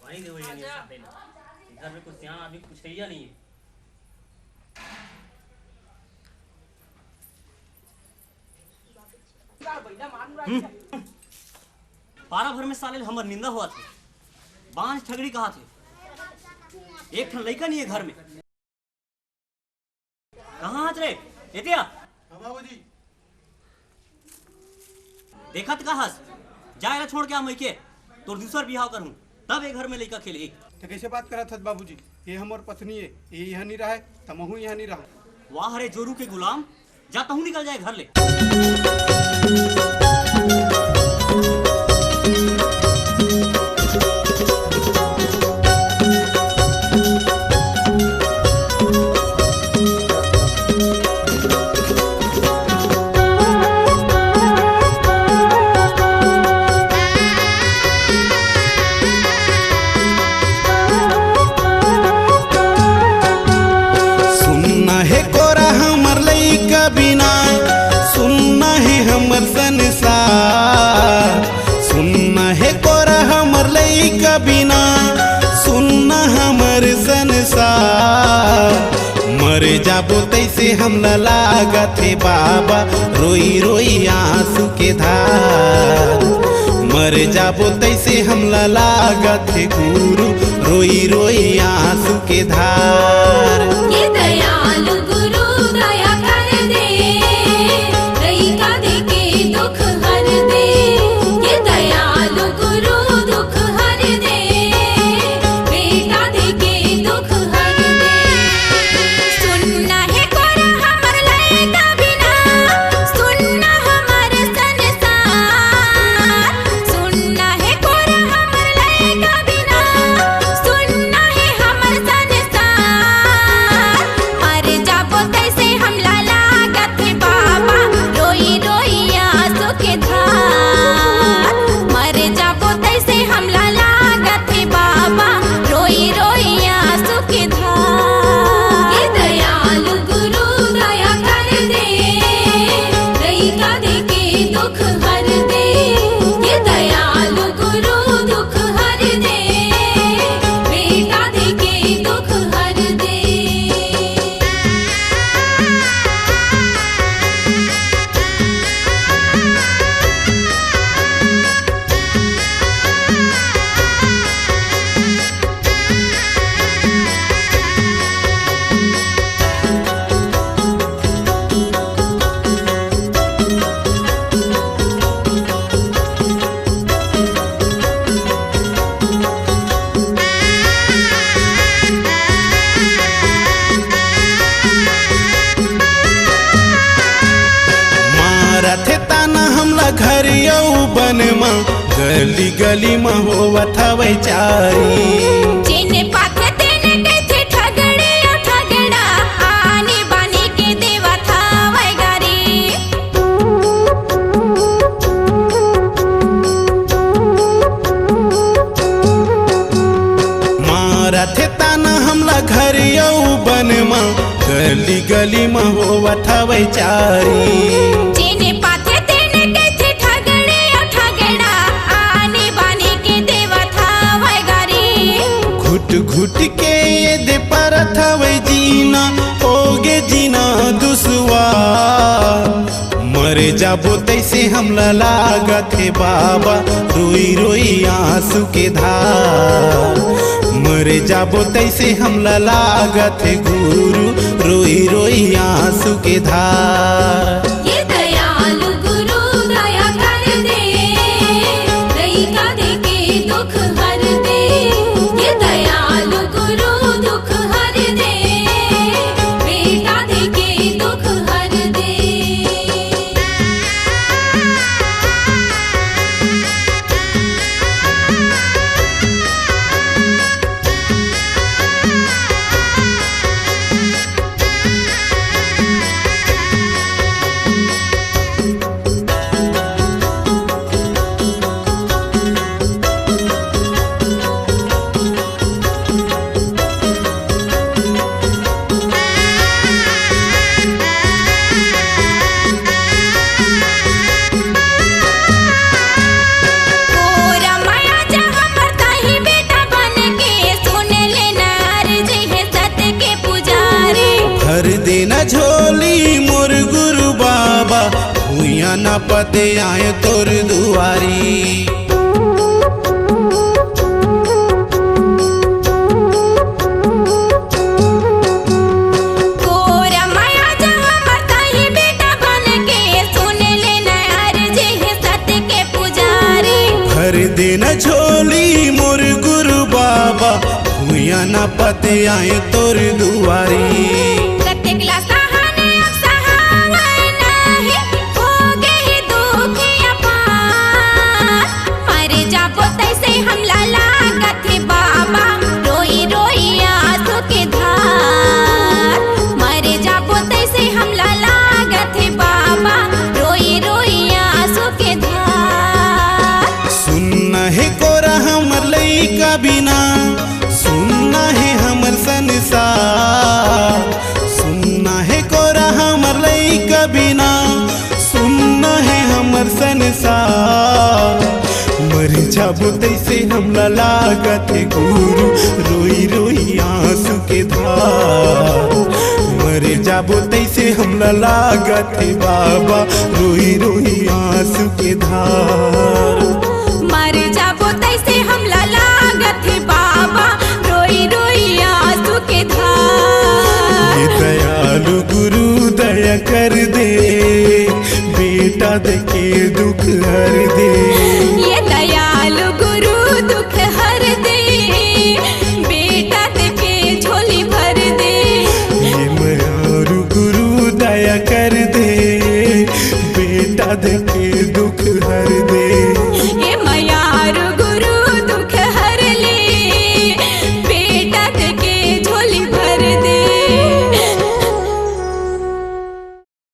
पानी दे वही नहीं साथे ना घर में कुछ सियान आदमी कुछ है या नहीं है। पारा भर में साले हमर निंदा हुआ थे। बांझ ठगड़ी कहा थे। एक ठन लड़का नहीं है घर में। कहाँ हाथ रे एतिया? हाँ बाबूजी। देखा तो कहा जाएगा छोड़ के हम के तोर दूसर बिहाव करूं तब एक घर में लड़का खेले। तो कैसे बात करा था बाबूजी? ये हमार पत्नी है, ये यहाँ नहीं रहा है, तमहू यहाँ नहीं रहा। वाह रे जोरू के गुलाम, जाता हूँ निकल जाए घर ले। बिना सुनना हमर संसार मर जाबो तैसे हम लागत है बाबा रोई रोई आंसू के धार मर जाबो तैसे हम लागत है गुरु रोई रोई आंसू के धार। ये दयालु गुरु दया कर दे लइका दे के दुख हर दे। ये दयालु गुरु दुख हर दे बेटा दे के दुख हर दे। सुनना है कोरा हमर लइका बिना सुनना हमर संसार। सुनना है कोरा हमर लइका बिना सुनना है हमर संसार। मर जाबो तैसे हम लागत है बाबा रोई रोई आंसू के धार। मर जाबो तैसे हम लागत है बाबा रोई रोई आंसू के धार। ये दयालु गुरु दया कर दे लइका दे के दुख हर दे। ये दयालु गुरु दुख हर दे बेटा दे के दुख हर दे। मारथे ताना हमला घर यौवन में गली गली में होवत हवे चारी। जेने पाथे तेने कैथे ठगड़े ओ ठगड़ा आने बाने के देवा था वैगारी। मारथे ताना हमला घर यौवन में गली गली में होवत हवे चारी। जेने पाथे तेने कैथे ठगड़े ओ ठगड़ा आने बाने के देवा था वैगारी। घुट घुट के ये दे परत हवे जीना होगे जीना दुश्वार मर जाबो तैसे हमला लागत है बाबा रोई रोई आंसू के धार। मर जाबो तैसे हमला लागत है गुरु रोई रोई आंसू के धार। ये दयालु गुरु दया कर दे लइका दे के दुख हर दे। ये दयालु गुरु दुख हर दे बेटा दे के दुख हर दे। पते आए तोर दुआरी। भर देना झोली मोर गुरु बाबा भूया ना पते आए तोर दुआरी। बिना सुनना है हमर संसार, सुनना है कोरा हमर लइका बिना सुनना है हमर संसार। मर जाबो तैसे हमला लागत है गुरु रोई रोई आंसू के धार। मर जाबो तैसे हमला लागत है बाबा रोई रोई आंसू के धार। मर जाबो तैसे हमला लागत है बाबा रोई रोई आंसू के धार। ये दयालु गुरु दया कर दे बेटा देके दुख हर